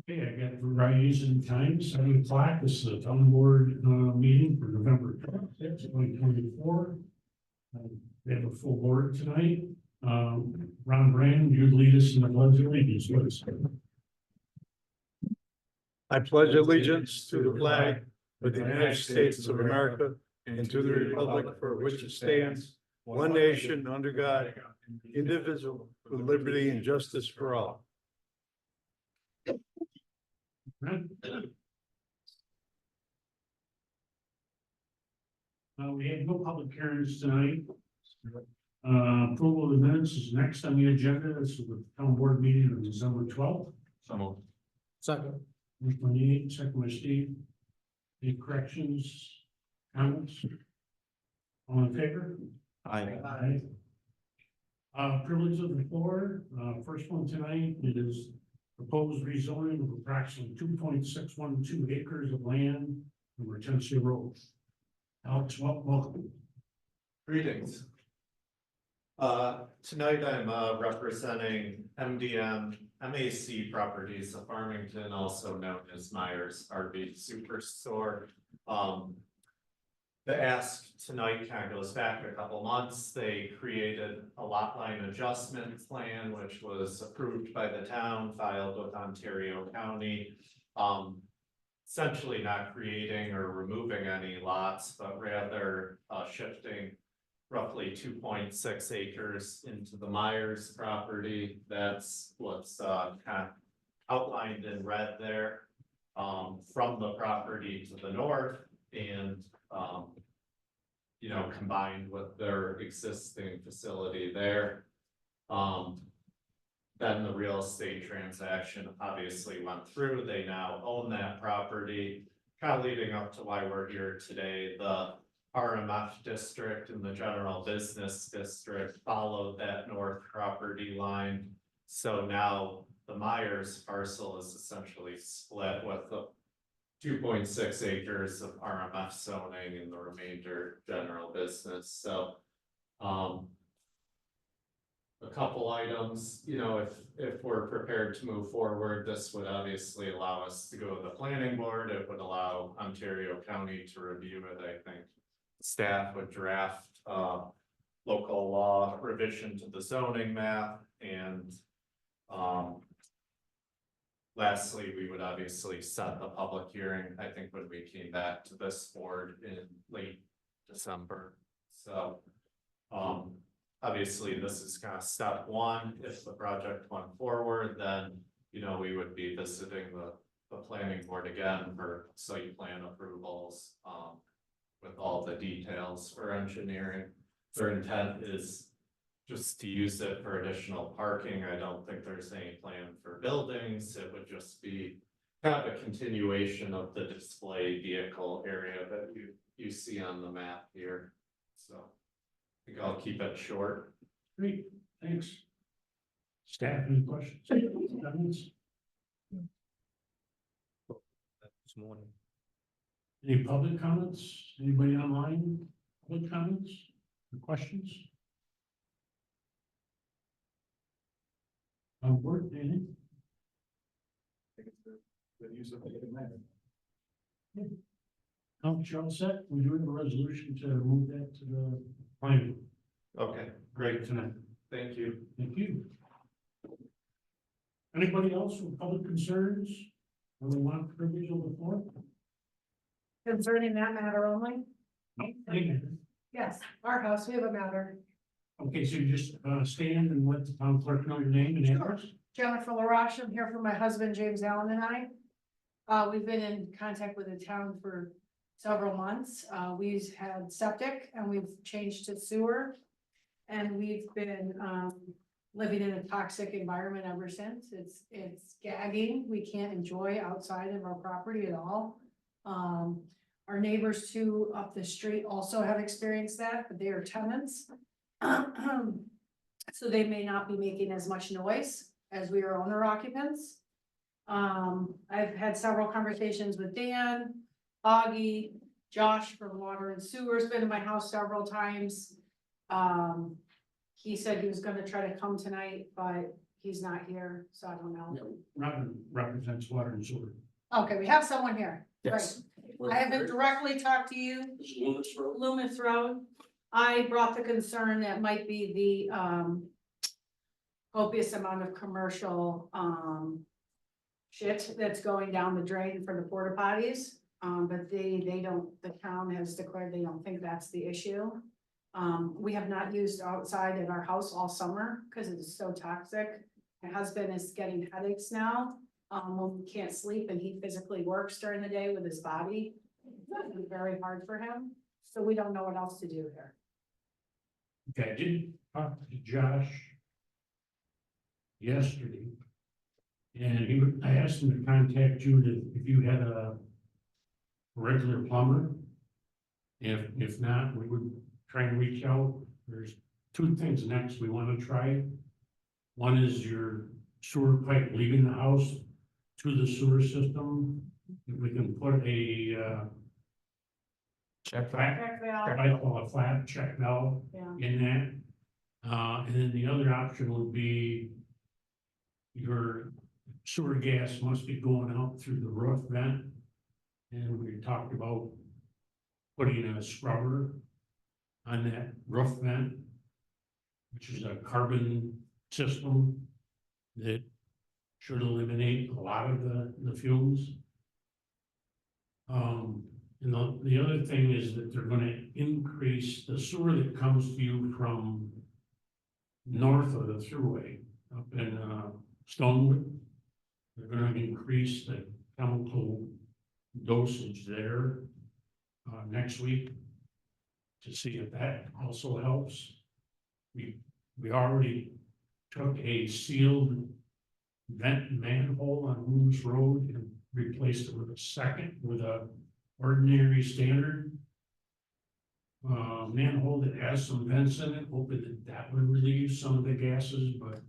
Okay, I got varieties and times, 7 o'clock, this is the town board, meeting for November 2024. We have a full board tonight. Ron Brand, you lead us in the pledge of allegiance, please. I pledge allegiance to the flag of the United States of America and to the republic for which it stands, one nation under God, indivisible, with liberty and justice for all. We have no public hearings tonight. Approval of the minutes is next on the agenda. This is the town board meeting on December 12th. Second. Motion by Nate, second by Steve. Any corrections, comments? All in favor? Aye. Privilege of the floor. First one tonight is proposed rezoning of approximately 2.612 acres of land over Tennessee Road. Alex, welcome. Greetings. Tonight I'm representing MDM MAC Properties of Farmington, also known as Myers RV Superstore. The ask tonight kind of goes back a couple months. They created a lot line adjustment plan, which was approved by the town, filed with Ontario County. Essentially not creating or removing any lots, but rather shifting roughly 2.6 acres into the Myers property. That's what's kind of outlined in red there, from the property to the north and combined with their existing facility there. Then the real estate transaction obviously went through. They now own that property, kind of leading up to why we're here today. The RMF district and the general business district followed that north property line. So now the Myers parcel is essentially split with the 2.6 acres of RMF zoning and the remainder general business. So, a couple items, if we're prepared to move forward, this would obviously allow us to go to the planning board. It would allow Ontario County to review it. I think staff would draft local law revision to the zoning map, and lastly, we would obviously set the public hearing, I think, when we came back to this board in late December. So obviously this is kind of step one. If the project went forward, then we would be visiting the planning board again for site plan approvals with all the details for engineering. Their intent is just to use it for additional parking. I don't think there's any plan for buildings. It would just be kind of a continuation of the display vehicle area that you see on the map here. So I think I'll keep it short. Great, thanks. Staff, any questions? Comments? This morning. Any public comments? Anybody online? Public comments or questions? On board, anything? I think it's the use of the land. Charles set, we're doing a resolution to move that to the planning. Okay, Great tonight. thank you. Thank you. Anybody else with public concerns? Or they want privilege on the floor? Concerning that matter only? Thank you. Yes, our house, we have a matter. Okay, so you just stand and let the town clerk know your name and address? Jennifer LaRoche, I'm here for my husband, James Allen, and I. We've been in contact with the town for several months. We've had septic and we've changed to sewer. And we've been living in a toxic environment ever since. It's gagging. We can't enjoy outside of our property at all. Our neighbors too up the street also have experienced that, but they are tenants. So they may not be making as much noise as we are owner occupants. I've had several conversations with Dan, Augie, Josh from Water and Sewer's been in my house several times. He said he was gonna try to come tonight, but he's not here, so I don't know. Robin represents water and sewer. Okay, we have someone here. Yes. Right. I haven't directly talked to you, Loomis Road. I brought the concern that might be the, copious amount of commercial, shit that's going down the drain for the porta potties. But they don't, the town has declared they don't think that's the issue. We have not used outside in our house all summer because it's so toxic. My husband is getting headaches now, when he can't sleep and he physically works during the day with his body. It's very hard for him, so we don't know what else to do here. Okay, I did talk to Josh yesterday. And I asked him to contact you if you had a regular plumber. If not, we would try and reach out. There's two things next we want to try. One is your sewer pipe leaving the house to the sewer system. If we can put a Check flat, Check valve, I call a flat check valve yeah, in that. And then the other option would be your sewer gas must be going out through the roof vent. And we talked about putting a scrubber on that roof vent, which is a carbon system that should eliminate a lot of the fumes. And the other thing is that they're gonna increase the sewer that comes to you from north of the thruway up in, Stonewood. They're gonna increase the chemical dosage there, next week to see if that also helps. We already took a sealed vent manhole on Loomis Road and replaced it with a ordinary standard manhole that has some vents in it, hoping that would relieve some of the gases, but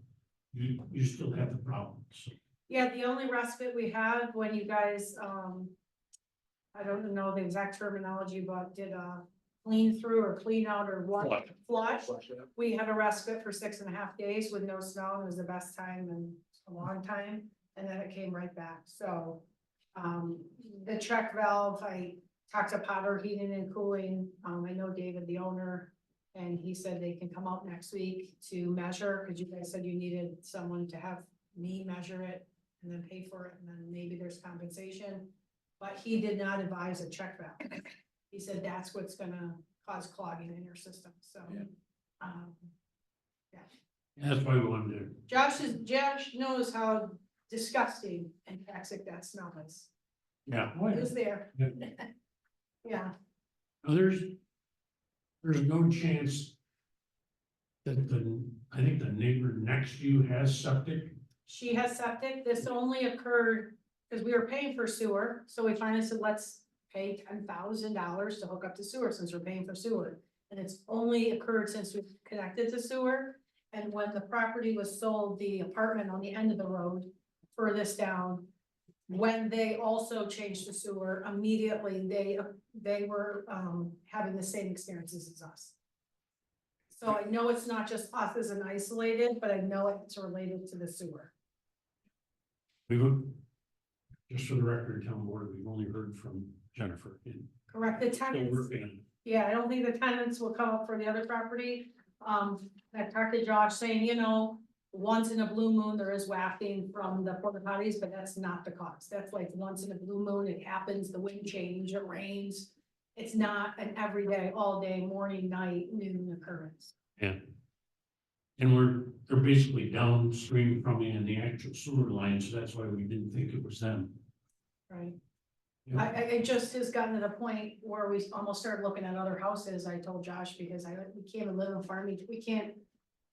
you still have the problem, so. yeah, the only respite we had when you guys, I don't know the exact terminology, but did a clean through or clean out or what? Flush. We had a respite for 6.5 days with no snow, and it was the best time in a long time, and then it came right back, so. The check valve, I talked to Potter Heating and Cooling, I know David, the owner, and he said they can come out next week to measure, because you guys said you needed someone to have me measure it and then pay for it, and then maybe there's compensation. But he did not advise a check valve. He said that's what's gonna cause clogging in your system, so. Yeah. That's why we wanted to. Josh knows how disgusting and toxic that smell is. Yeah. He was there. Yeah. Yeah, No, there's no chance that I think the neighbor next to you has septic. she has septic. This only occurred because we were paying for sewer, so we finally said, let's pay $10,000 to hook up to sewer since we're paying for sewer. And it's only occurred since we've connected to sewer. And when the property was sold, the apartment on the end of the road furthest down, when they also changed the sewer, immediately they were having the same experiences as us. So I know it's not just us as an isolated, but I know it's related to the sewer. We would, just for the record, town board, we've only heard from Jennifer. And Correct, the still tenants, working on it. yeah, I don't think the tenants will come up for the other property. I talked to Josh saying, you know, once in a blue moon, there is wafting from the porta potties, but that's not the cause. That's like once in a blue moon, it happens, the wind change, it rains. It's not an everyday, all day, morning, night, noon occurrence. Yeah. And they're basically downstream from me in the actual sewer line, so that's why we didn't think it was them. Right. Yeah. It just has gotten to the point where we almost started looking at other houses. I told Josh, because we can't even live in Farmington.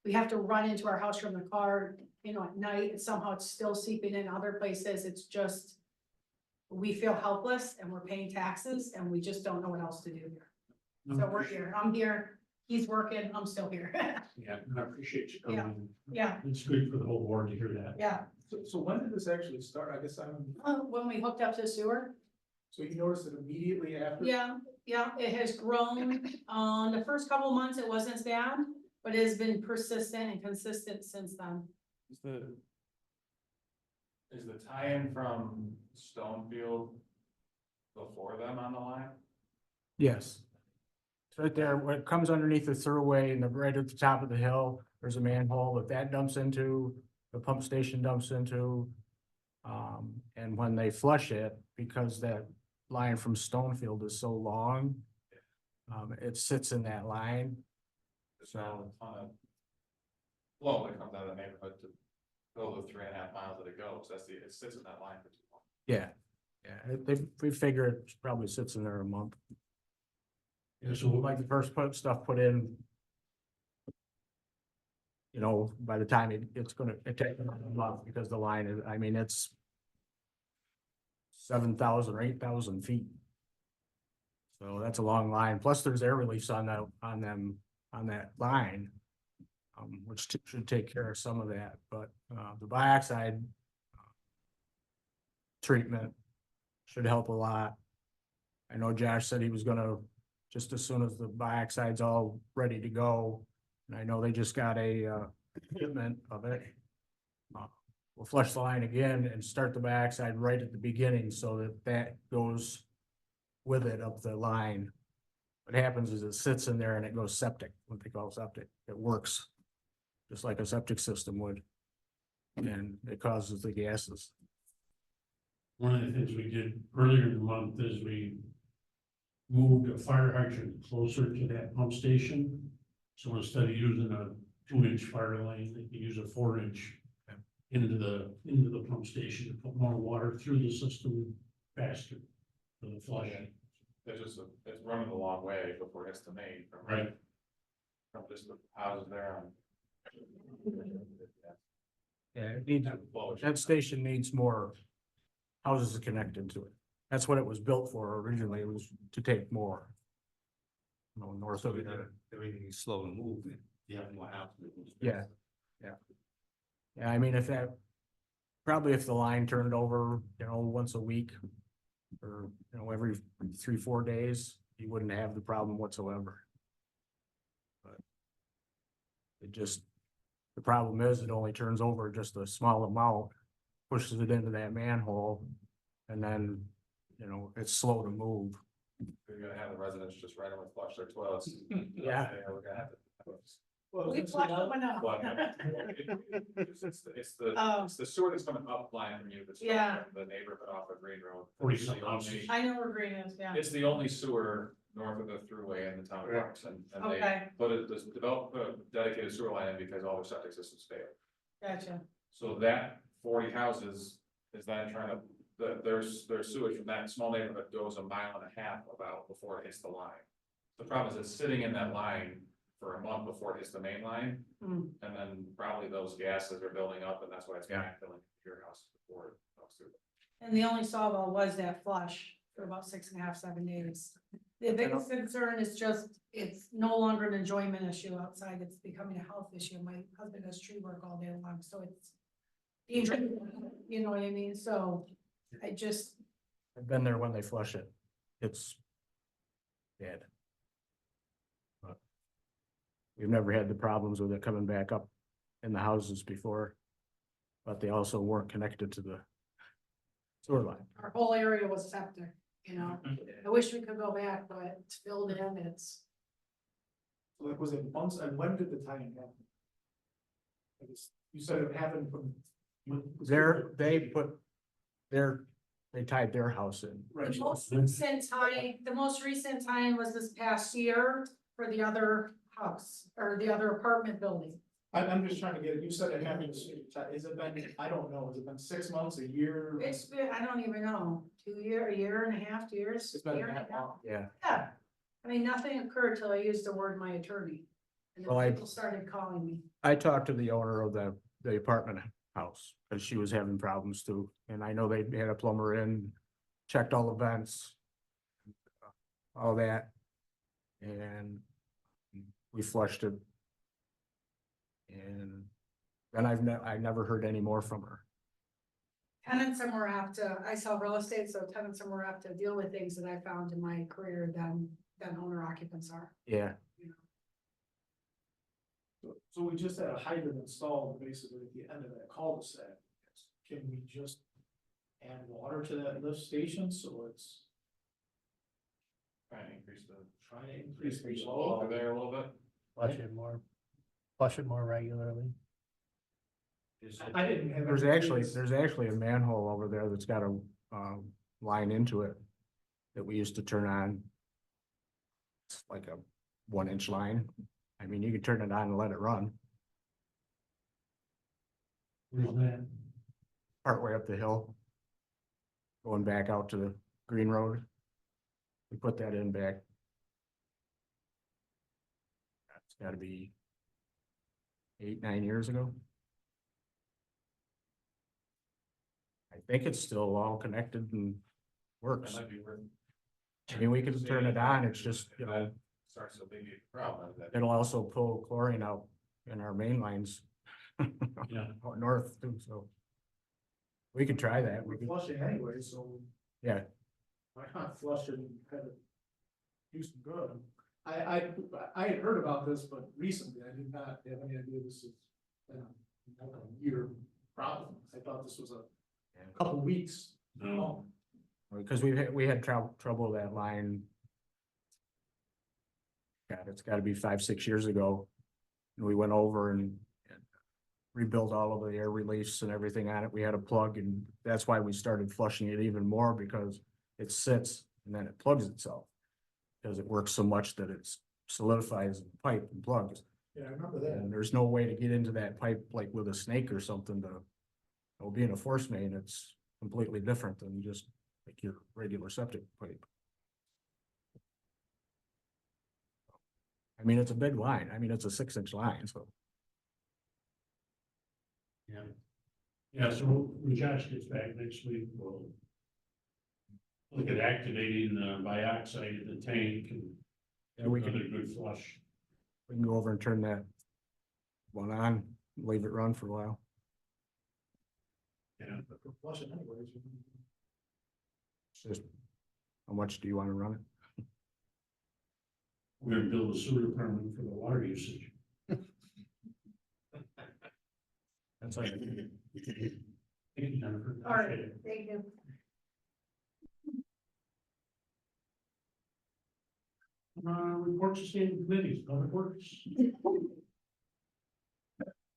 We have to run into our house from the car, you know, at night, and somehow it's still seeping in other places. It's just, we feel helpless and we're paying taxes and we just don't know what else to do here. So we're here. I'm here. He's working. I'm still here. Yeah, I appreciate you coming in. Yeah, It's good for the whole board to hear that. yeah. So when did this actually start? I guess When we hooked up to the sewer. so you noticed it immediately after? Yeah, it has grown. The first couple of months, it wasn't as bad, but it has been persistent and consistent since then. Is the tie-in from Stonefield before them on the line? Yes. It's right there, when it comes underneath the throughway and right at the top of the hill, there's a manhole that dumps into, the pump station dumps into. And when they flush it, because that line from Stonefield is so long, it sits in that line. There's not a ton of flow that comes out of the neighborhood to fill the 3.5 miles that it goes. It sits in that line for too long. Yeah, we figure it probably sits in there a month. Yeah, so Like the first stuff put in. You know, by the time it takes a month because the line is, I mean, it's 7,000 or 8,000 feet. So that's a long line. Plus there's air release on that line. Which should take care of some of that, but, the dioxide. Treatment should help a lot. I know Josh said he was gonna, just as soon as the dioxide's all ready to go. And I know they just got a, shipment of it. We'll flush the line again and start the dioxide right at the beginning so that goes with it up the line. What happens is it sits in there and it goes septic, what they call septic. It works just like a septic system would. And it causes the gases. one of the things we did earlier in the month is we moved a fire hydrant closer to that pump station. So instead of using a 2-inch fire line, they can use a 4-inch into the pump station to put more water through the system faster for the flush. It's running a long way before it hits the main. Right. From just the houses there on. Yeah, it needs, Well, that station needs more houses connected to it. That's what it was built for originally, it was to take more. You know, north of it. Everything's slow to move. You have more houses. Yeah. Yeah, I mean, if the line turned over, once a week. Or, every 3-4 days, you wouldn't have the problem whatsoever. But the problem is it only turns over just a small amount, pushes it into that manhole. And then, it's slow to move. You're gonna have the residents just randomly flush their toilets. Yeah. We're gonna have to. Well, We flushed them enough. Well, It's the sewer that's coming up line from you. That's from Yeah. The neighborhood off of Green Road. 40-some houses. I know where green is, yeah. It's the only sewer north of the thruway in the town of Parks, and they Okay, put a dedicated sewer line in because all their septic systems failed. gotcha. So that 40 houses is then trying to, there's sewage from that small neighborhood goes 1.5 miles about before it hits the line. The problem is it's sitting in that line for a month before it hits the main line, Hmm. and then probably those gases are building up, and that's why it's Yeah. backfilling your house before it goes through. And the only solve all was that flush for about 6.5, 7 days. The biggest concern is just, it's no longer an enjoyment issue outside, it's becoming a health issue. My husband does tree work all day long, so it's dangerous, you know what I mean? So I've been there when they flush it. It's bad. But we've never had the problems with it coming back up in the houses before. But they also weren't connected to the sewer line. our whole area was septic, I wish we could go back, but it's filled in, So it was it months, and when did the tie-in happen? I guess you said it happened from. They tied their house in. Right. the most recent time was this past year for the other house, or the other apartment building. I'm just trying to get it, you said it happened, has it been, I don't know, has it been 6 months, a year? It's been, I don't even know, 2 year, a year and a half, 2 years. It's been year and that a half. long. Yeah, Yeah, I mean, nothing occurred till I used the word my attorney. And Well, then people started calling me. I talked to the owner of the apartment house, because she was having problems too, and I know they had a plumber in, checked all the vents. All that. And we flushed it. And then I've never heard any more from her. Tenants are more apt to, I sell real estate, so tenants are more apt to deal with things that I found in my career than owner occupants are. Yeah, So we just had a hydrant installed basically at the end of that cul-de-sac. Can we just add water to that lift station so it's Trying to increase the. trying to increase the Flow flow? there a little bit. Flush it more regularly. I didn't have. There's any actually, bids. there's actually a manhole over there that's got a, line into it that we used to turn on. It's like a 1-inch line. I mean, you can turn it on and let it run Where's that? partway up the hill. Going back out to the Green Road. We put that in back. It's gotta be 8, 9 years ago. I think it's still all connected and That works. might be worth. I mean, we can turn it on, it's just, you know, That starts to be a problem. That it'll also pull chlorine out in our main lines. Yeah. Out north too, so. We could try that, we We're could, flushing anyway, so yeah, why not flush it and kind of do some good? I had heard about this, but recently I did not have any idea this is like a year problem. I thought this was a couple weeks. No. because we had trouble with that line. God, it's gotta be 5, 6 years ago. And we went over and rebuilt all of the air release and everything on it. We had a plug, and that's why we started flushing it even more, because it sits and then it plugs itself. Because it works so much that it solidifies the pipe and plugs. Yeah, I remember that. And there's no way to get into that pipe like with a snake or something to. Well, being a force main, it's completely different than just like your regular septic pipe. I mean, it's a big line. I mean, it's a 6-inch line, so. Yeah. Yeah, so when Josh gets back next week, we'll look at activating the bioxide in the tank and Yeah, we another can, good flush. we can go over and turn that one on, leave it run for a while. Yeah. But we're flushing anyways. It's just, how much do you want to run it? We're gonna build a sewer department for the water usage. That's all right. Thank you, Jennifer. All right, Appreciate it. thank you. Reports to standing committees, public works.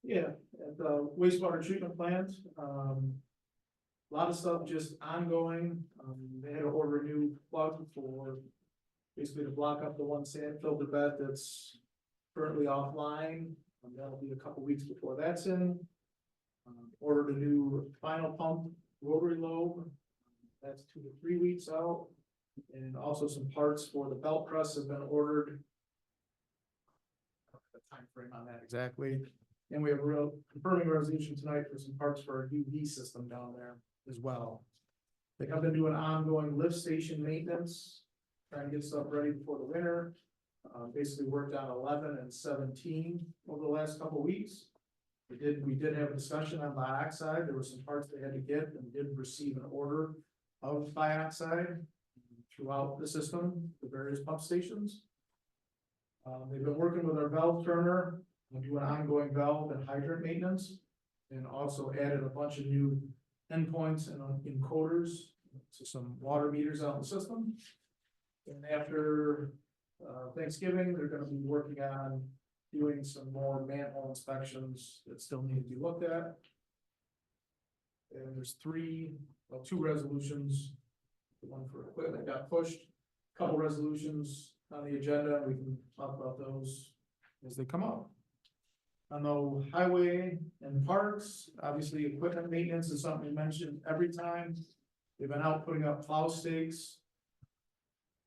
Yeah, at the wastewater treatment plant, a lot of stuff just ongoing. They had to order a new plug for basically to block up the one sand filter bed that's currently offline. That'll be a couple weeks before that's in. Ordered a new final pump rotary lobe. That's 2 to 3 weeks out. And also some parts for the belt press have been ordered. I don't have a time frame on that exactly. And we have a real confirming resolution tonight for some parts for our UV system down there as well. They have been doing ongoing lift station maintenance, trying to get stuff ready before the winter. Basically worked on 11 and 17 over the last couple of weeks. We did have a discussion on dioxide. There were some parts they had to get and did receive an order of dioxide throughout the system, the various pump stations. They've been working with our valve turner, doing ongoing valve and hydrant maintenance, and also added a bunch of new endpoints and encoders to some water meters out in the system. And after Thanksgiving, they're gonna be working on doing some more manhole inspections that still need to be looked at. And there's 2 resolutions. The one for equipment got pushed, couple resolutions on the agenda, we can talk about those as they come up. On the highway and parks, obviously equipment maintenance is something we mentioned every time. They've been out putting up plow stakes.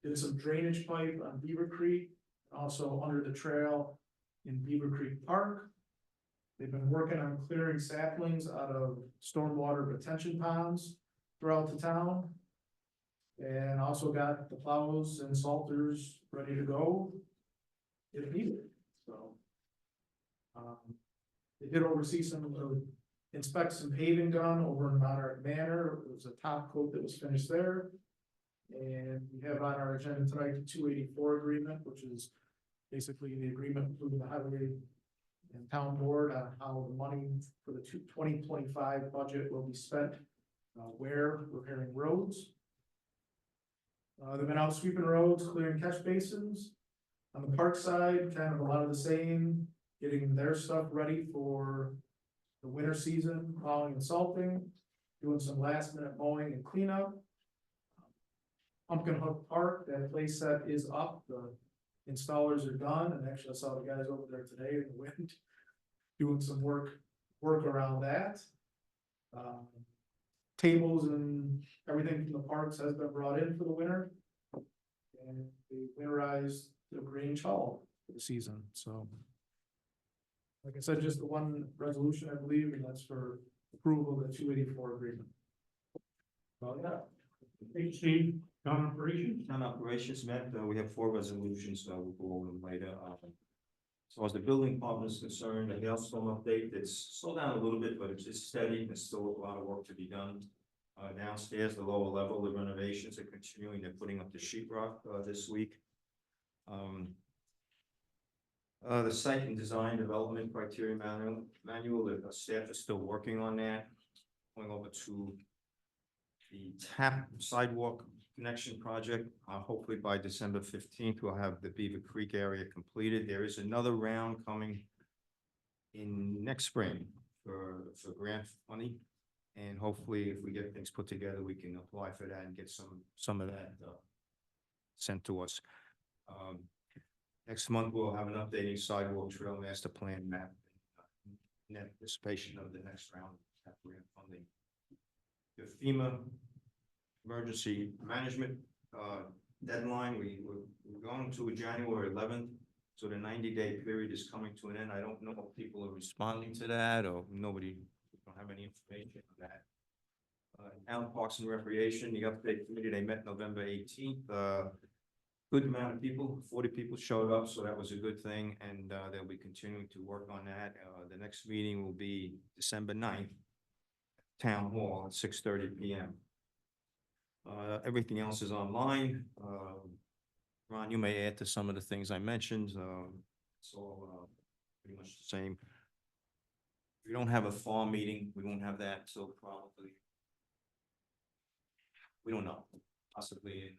Did some drainage pipe on Beaver Creek, also under the trail in Beaver Creek Park. They've been working on clearing saplings out of stormwater retention ponds throughout the town. And also got the plows and salters ready to go if needed, so. They did oversee inspect some paving done over in Monarch Manor. It was a top coat that was finished there. And we have on our agenda tonight the 284 agreement, which is basically the agreement between the highway and town board on how the money for the 2025 budget will be spent, where repairing roads. They've been out sweeping roads, clearing catch basins. On the park side, kind of a lot of the same, getting their stuff ready for the winter season, plowing and salting, doing some last minute mowing and cleanup. Pumpkin Hook Park, that place set is up, the installers are done, and actually I saw the guys over there today in the wind, doing some work around that. Tables and everything from the parks has been brought in for the winter. And they winterized the Grange Hall for the season, so. Like I said, just the one resolution, I believe, and that's for approval of the 284 agreement. Well, yeah. Thank you, Steve. Town operations? Town operations met, we have 4 resolutions, we'll go over them later. As far as the building department is concerned, the hailstorm update, it's slowed down a little bit, but it's steady, there's still a lot of work to be done. Downstairs, the lower level, the renovations are continuing, they're putting up the sheetrock, this week. The site and design development criteria manual, the staff is still working on that. Going over to the tap sidewalk connection project, hopefully by December 15th, we'll have the Beaver Creek area completed. There is another round coming in next spring for grant money. And hopefully, if we get things put together, we can apply for that and get some of that sent to us. Next month, we'll have an updating sidewalk trail master plan map in anticipation of the next round of grant funding. The FEMA emergency management deadline, we're going to January 11th, so the 90-day period is coming to an end. I don't know if people are responding to that or nobody, we don't have any information on that. Town Parks and Recreation, the update committee, they met November 18th. Good amount of people, 40 people showed up, so that was a good thing, and they'll be continuing to work on that. The next meeting will be December 9th, Town Hall at 6:30 p.m. Everything else is online. Ron, you may add to some of the things I mentioned. It's all pretty much the same. We don't have a fall meeting. We won't have that till probably, we don't know, possibly in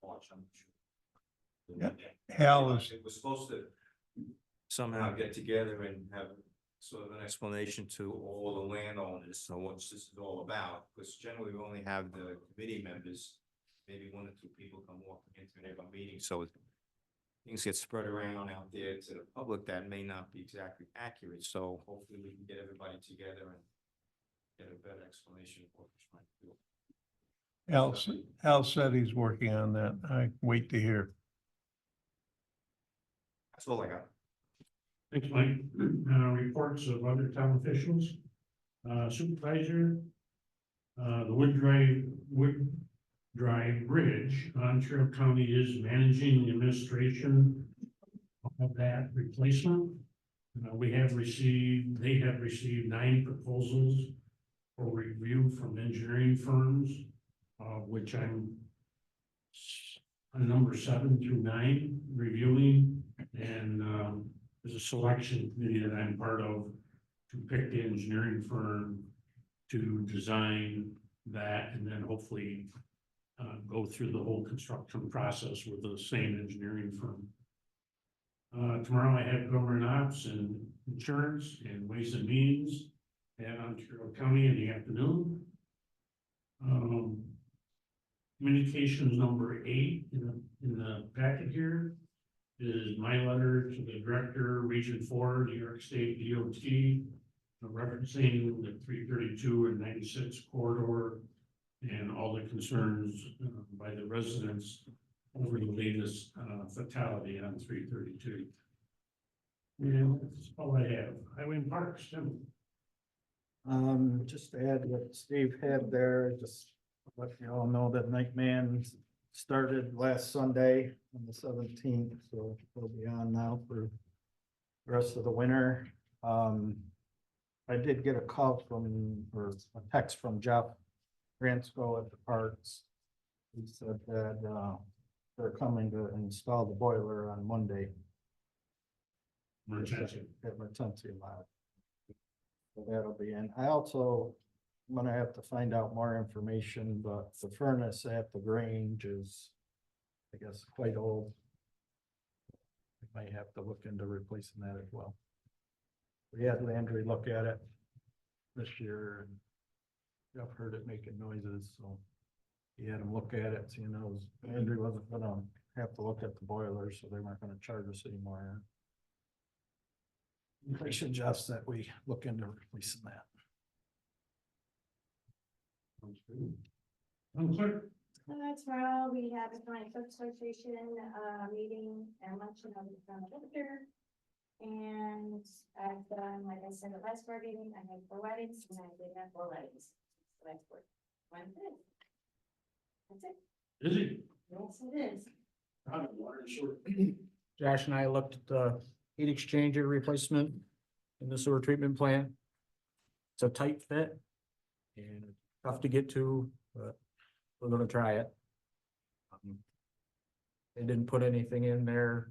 March, I'm sure. Yeah, Hal is, We're supposed to somehow get together and have sort of an explanation to all the landowners, so what this is all about, because generally we only have the committee members, maybe 1 or 2 people come walking into every meeting, so things get spread around out there to the public that may not be exactly accurate, so hopefully we can get everybody together and get a better explanation of what we're trying to do. Al said he's working on that. I wait to hear. That's all I got. Thanks, Mike. Reports of other town officials. Supervisor, the Wood Drive Bridge, Ontario County is managing the administration of that replacement. They have received 9 proposals for review from engineering firms, which I'm on number 7 through 9 reviewing, and there's a selection committee that I'm part of to pick the engineering firm to design that, and then hopefully go through the whole construction process with the same engineering firm. Tomorrow I have government ops and insurance and ways and means at Ontario County in the afternoon. Communications number 8 in the packet here is my letter to the director, Region 4, New York State DOT, referencing the 332 and 96 corridor and all the concerns by the residents over the latest fatality on 332. And that's all I have. Highway and Parks, Tim. Just to add what Steve had there, just let you all know that Nightman started last Sunday on the 17th, so we'll be on now for the rest of the winter. I did get a call or a text from Jeff Ransco at the parks. He said that they're coming to install the boiler on Monday. Emergency. Emergency lot. So that'll be in. I also, I'm gonna have to find out more information, but the furnace at the Grange is, I guess, quite old. We might have to look into replacing that as well. We had Landry look at it this year and I've heard it making noises, so he had him look at it, seeing those, Landry wasn't gonna have to look at the boiler, so they weren't gonna charge us anymore. They suggest that we look into replacing that. Clerk, Tomorrow, we have a joint clerk association, meeting and luncheon on the front of the winter. And I've done, like I said, the last board meeting, I had 4 weddings, and I did have 4 weddings. So that's what, one thing. That's it. is he? Yes, it is. Out of water and sewer. Josh and I looked at the heat exchanger replacement in the sewer treatment plant. It's a tight fit and tough to get to, but we're gonna try it. They didn't put anything in there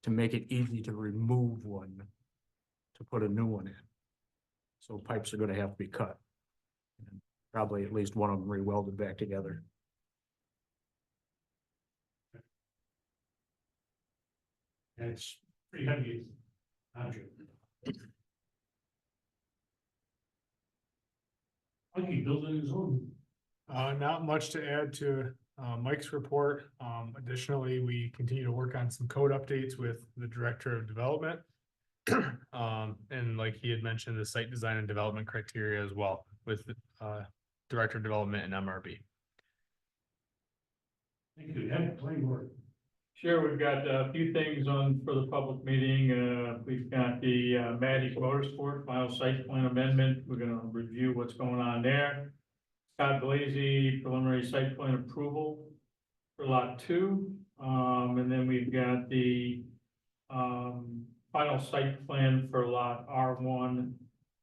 to make it easy to remove one, to put a new one in. So pipes are gonna have to be cut. And probably at least one of them re-welded back together. It's pretty heavy object. I'll keep building his own. Not much to add to Mike's report. Additionally, we continue to work on some code updates with the Director of Development. And like he had mentioned, the site design and development criteria as well with Director of Development and MRB. Thank you. Have plenty more. Sure, we've got a few things on for the public meeting. We've got the Maddie's Motorsport final site plan amendment. We're gonna review what's going on there. Scott Blazy preliminary site plan approval for lot 2. And then we've got the final site plan for lot R1,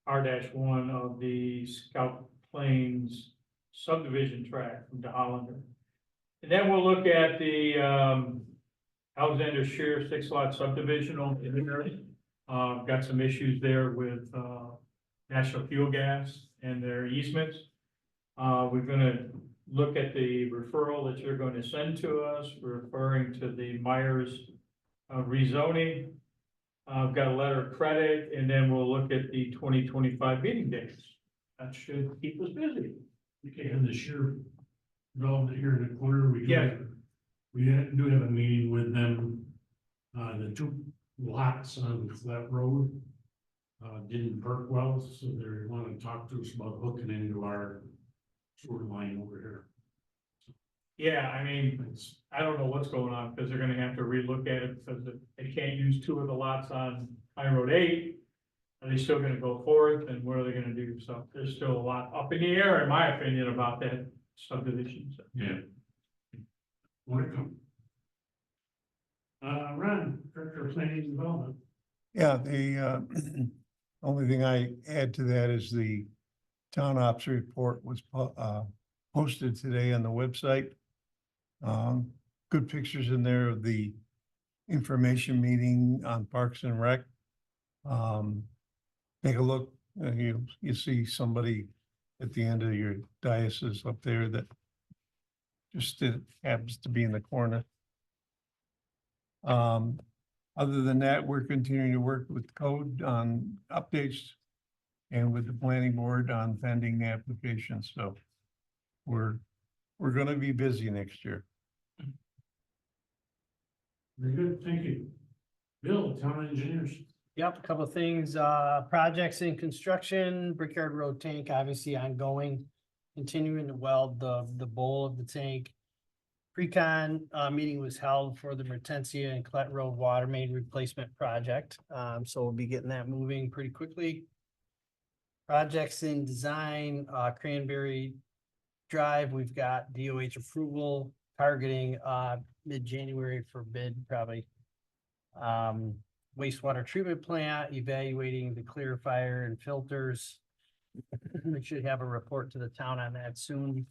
R-1 of the Scout Plains subdivision tract from DeHollander. And then we'll look at the Alexander Shear 6-lot subdivision on the area. Got some issues there with National Fuel Gas and their easements. We're gonna look at the referral that you're going to send to us, referring to the Myers rezoning. I've got a letter of credit, and then we'll look at the 2025 meeting dates. That should keep us busy. Okay, and the sheer development here in the corner, we do Yeah. have, do have a meeting with them. The 2 lots on Flat Road didn't work well, so they want to talk to us about hooking into our sewer line over here. Yeah, I mean, It's, I don't know what's going on, because they're gonna have to relook at it, because they can't use 2 of the lots on High Road 8. Are they still gonna go forth, and what are they gonna do? So there's still a lot up in the air, in my opinion, about that subdivision. So, yeah. More to come. Ron, Director of Planning and Development. Yeah, the only thing I add to that is the town ops report was posted today on the website. Good pictures in there of the information meeting on Parks and Rec. Take a look, you see somebody at the end of your diocese up there that just happens to be in the corner. Other than that, we're continuing to work with code on updates and with the planning board on pending applications, so we're gonna be busy next year. Very good, thank you. Bill, town engineers. Yep, a couple of things, projects in construction, Brickyard Road tank, obviously ongoing, continuing to weld the bowl of the tank. Pre-con, meeting was held for the Mertensia and Colette Road water main replacement project, so we'll be getting that moving pretty quickly. Projects in design, Cranberry Drive, we've got DOH approval targeting, mid-January for bid, probably. Wastewater treatment plant, evaluating the clarifier and filters. We should have a report to the town on that soon.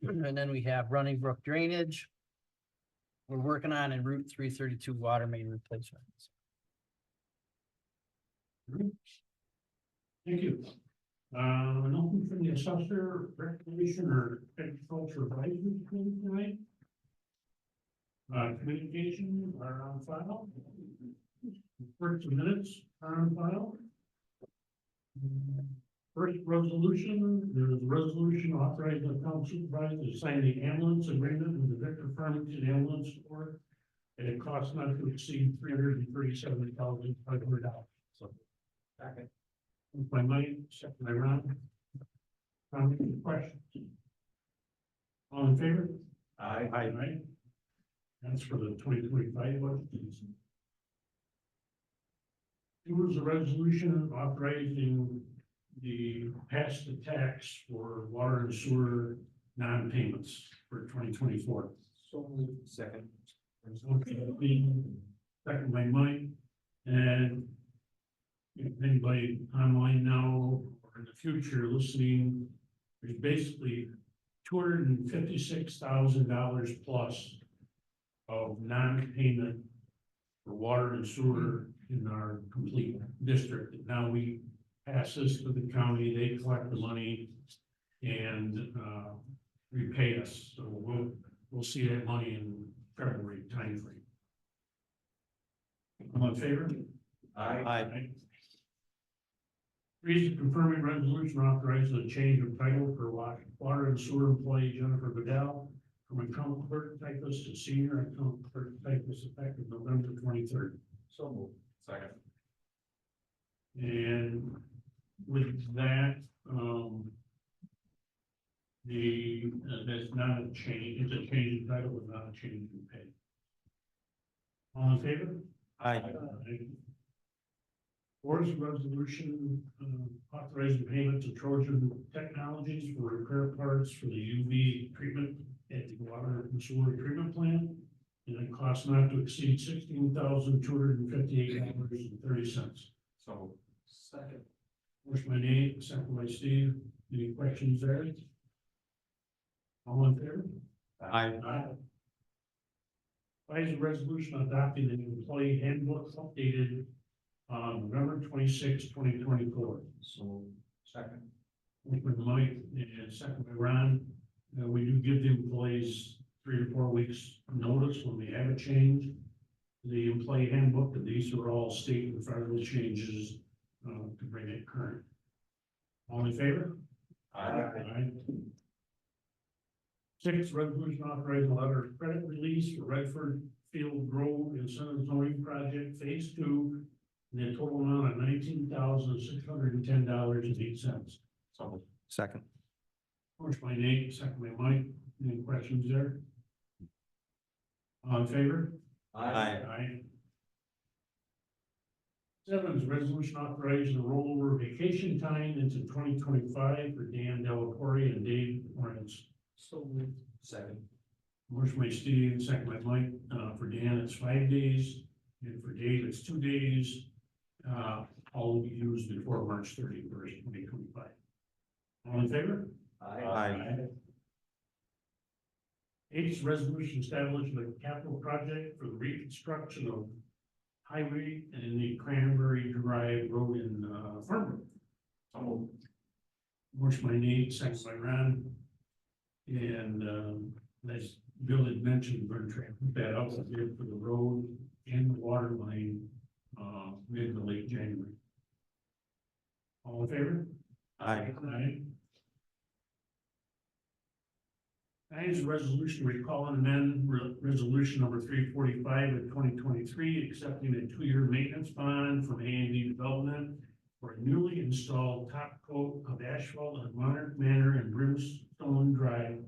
And then we have Running Brook drainage. we're working on in Route 332 water main replacements. Thank you. Nothing from the assessor, recreation, or agriculture advisory committee tonight? Communication are on file. First minutes are on file. First resolution, there is a resolution authorizing the town supervisor to sign the ambulance agreement with the Victor Farmington Ambulance Corps at a cost not to exceed $337,500. So. Second. By Mike, second by Ron. Comments, questions? All in favor? Aye. Aye. That's for the 2025 budget. There was a resolution authorizing the pass the tax for water and sewer non-payments for 2024. So second. Second by Mike, and if anybody online now or in the future listening, there's basically $256,000 plus of non-payment for water and sewer in our complete district. Now we pass this to the county, they collect the money and repay us. So we'll see that money in February timeframe. All in favor? Aye. Reason confirming resolution authorizing a change of title for water and sewer employee Jennifer Vidal from account clerk typist to senior account clerk typist effective November 23rd. So moved. Second. And with that, that's not a change, it's a change in title, but not a change in pay. All in favor? Aye. Board's resolution authorizing payment to Trojan Technologies for repair parts for the UV treatment at the water and sewer treatment plant. And it costs not to exceed $16,258.30. So second. Motion by Nate, second by Steve. Any questions there? All in favor? Aye. Advisory resolution adopting the employee handbook updated on November 26, 2024. So second. Motion by Mike and second by Ron. We do give the employees 3 to 4 weeks notice when we have a change. The employee handbook, and these are all state and federal changes to bring it current. All in favor? Aye. 6, resolution authorizing a letter of credit release for Redford Field Road Incentive Zoning Project Phase 2 in the total amount of $19,610.08. So second. Motion by Nate, second by Mike. Any questions there? All in favor? Aye. 7 is resolution authorizing the rollover vacation time into 2025 for Dan Delacorte and Dave Lawrence. So moved. Second. Motion by Steve, second by Mike. For Dan, it's 5 days, and for Dave, it's 2 days. All will be used before March 31st, 2025. All in favor? Aye. 8 is resolution establishing a capital project for the reconstruction of highway and the Cranberry Drive Road in Farmington. Motion by Nate, second by Ron. And as Bill had mentioned, we're trying to put that up there for the road and the water line mid to late January. All in favor? Aye. Nine is a resolution recalling amend resolution number 345 of 2023, accepting a 2-year maintenance bond from A&D Development for a newly installed top coat of asphalt on Monarch Manor and Brimstone Drive,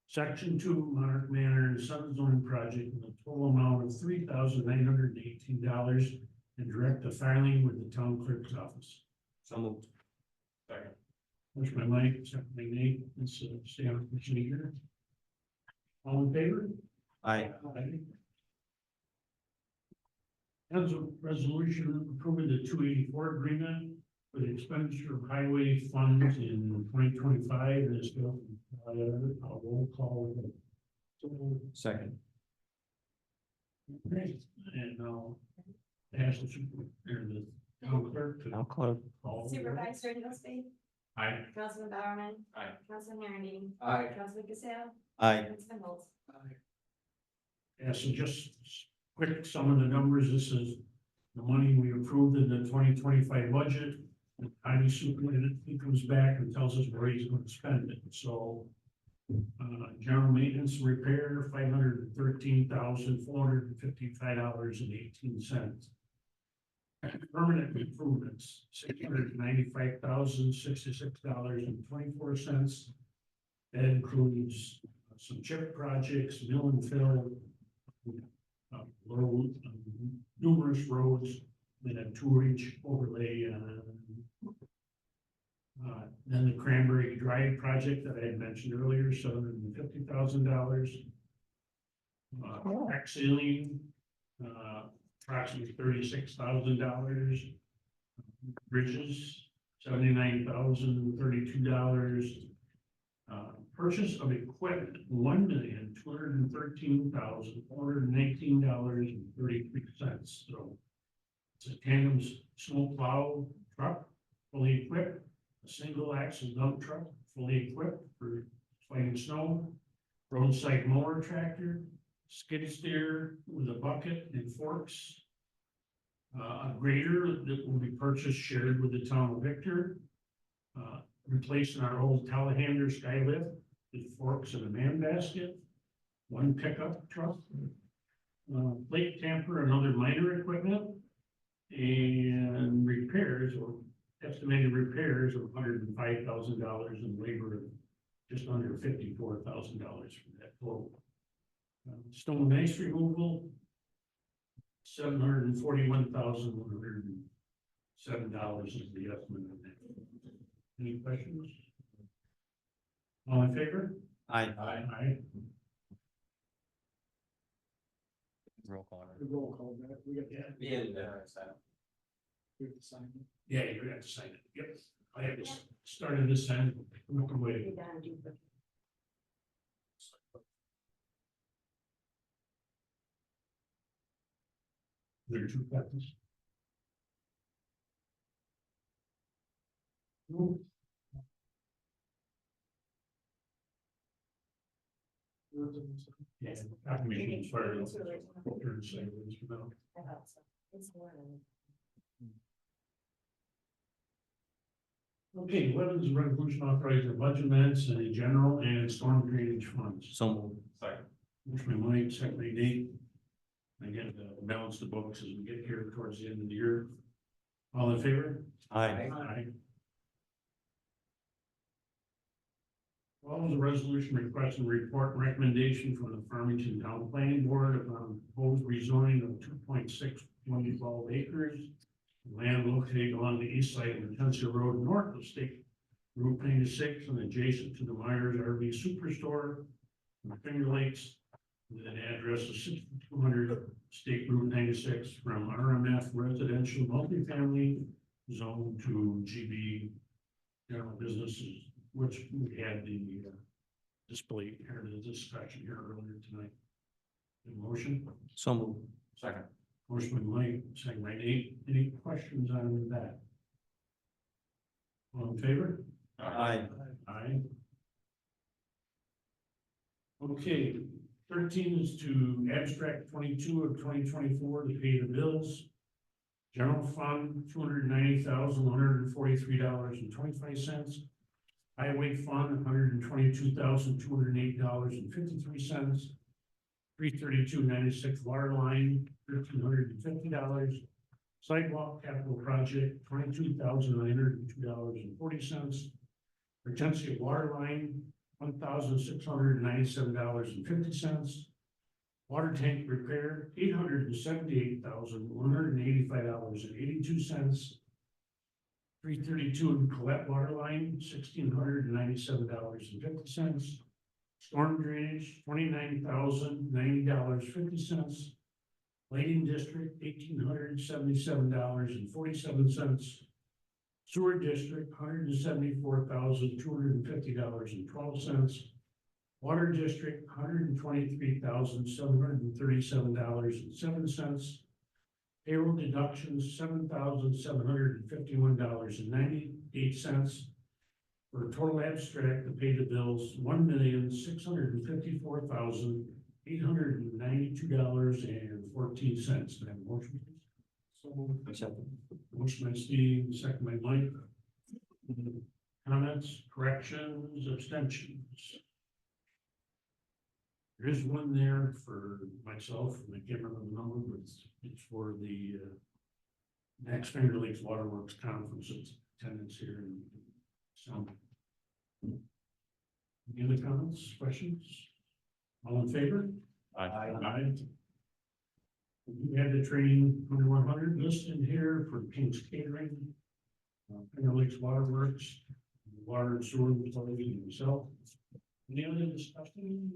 Section 2, Monarch Manor and Sun Zoning Project, with a total amount of $3,918, and direct the filing with the town clerk's office. So moved. Second. Motion by Mike, second by Nate. Let's stay on the procedure. All in favor? Aye. As a resolution approving the 284 agreement for the expenditure of highway funds in 2025, and it's built, a roll call. Second. Great, and now ask the town clerk to call. Supervisor Engelsby, Aye. Councilman Bowerman. Aye. Councilman Herendeen. Aye. Councilman Casale. Aye. Councilman Holtz. Yeah, so just quick, some of the numbers, this is the money we approved in the 2025 budget. And Ivy superintendent, he comes back and tells us where he's going to spend it, so. General maintenance and repair, $513,455.18. Permanent improvements, $695,066.24. That includes some chip projects, mill and fill, numerous roads that have 2-inch overlay. Then the Cranberry Drive project that I had mentioned earlier, $750,000. Crack ceiling, approximately $36,000. Bridges, $79,032. Purchase of equipment, $1,213,419.33. So it's a tandem snow plow truck, fully equipped, a single axle dump truck, fully equipped for fighting snow, roadside mower tractor, skid steer with a bucket and forks, a grader that will be purchased shared with the town of Victor, replacing our old telehandler skylift with forks and a man basket, one pickup truck, plate tamper and other minor equipment, and repairs or estimated repairs of $105,000 and labor of just under $54,000 for that total. Stone and ice removal, $741,107 is the estimate on that. Any questions? All in favor? Aye. Aye. Roll call. Roll call, that, we got that. We have to sign it. Yeah, you're gonna have to sign it. Yep. I have to start at this end, look away. You gotta do the- There are 2 copies. No. Yeah, confirmation is fire. I thought so. It's more than. Okay, 11 is a resolution authorizing budget amendments in the general and storm drainage funds. So moved. Second. Motion by Mike, second by Nate. Again, balance the books as we get here towards the end of the year. All in favor? Aye. Aye. Well, is a resolution requesting report and recommendation from the Farmington Town Planning Board upon proposed rezoning of 2.612 acres. Land located along the east side of Intensive Road north of State Route 96 and adjacent to the Myers RV Superstore in Finger Lakes with an address of 6200 State Route 96 from RMF residential multifamily zone to GB general businesses, which we had the display here, the discussion here earlier tonight. The motion? So moved. Second. Motion by Mike, second by Nate. Any questions on that? All in favor? Aye. Aye. Okay, 13 is to abstract 22 of 2024 to pay the bills. General fund, $290,143.25. Highway fund, $122,208.53. 332.96 water line, $1,350. Sidewalk capital project, $22,902.40. Emergency water line, $1,697.50. Water tank repair, $878,185.82. 332 in Colette water line, $1,697.50. Storm drainage, $29,090.50. Lighting district, $1,877.47. Sewer district, $174,250.12. Water District, $123,737.07. Payroll deductions, $7,751.98. For a total abstract to pay the bills, $1,654,892.14. Can I have a motion, please? So moved. Motion by Steve, second by Mike. Comments, corrections, abstentions? There is one there for myself, and I can't remember the number, but it's for the next Finger Lakes Waterworks Conference, it's attendance here in so. Any other comments, questions? All in favor? Aye. We have the training 2100 listed here for King's Catering, Finger Lakes Waterworks, Water and Sewer Authority himself. Any other discussion?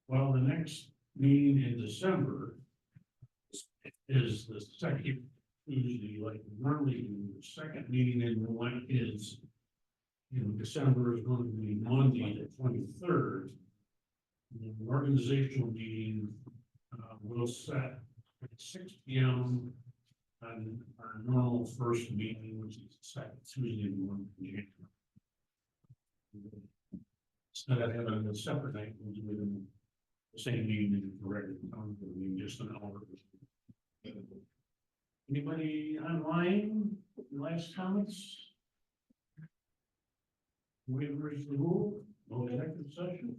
Well, the next meeting in December is the second Tuesday, like normally the second meeting in what is in December is going to be Monday, the 23rd. The organizational meeting will set at 6 p.m. on our normal first meeting, which is the second Tuesday in the month of January. Instead of having a separate night, we'll do it in the same meeting for regular town meeting, just an hour. Anybody online? Last comments? Waivers the rule, no executive session?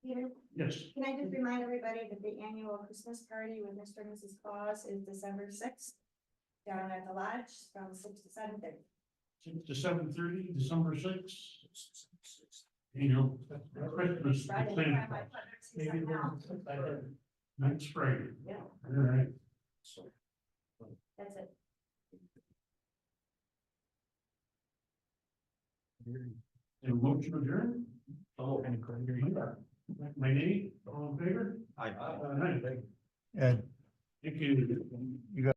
Peter, Yes. can I just remind everybody that the annual Christmas party with Mr. and Mrs. Claus is December 6th down at the lodge from 6 to 7:30. 6 to 7:30, December 6th. You know, Christmas. Friday, thing. I might see something else. Next Friday. Yeah, All right. that's it. And motion adjourned? Oh. My name, all in favor? Aye. Aye. And Thank you. you got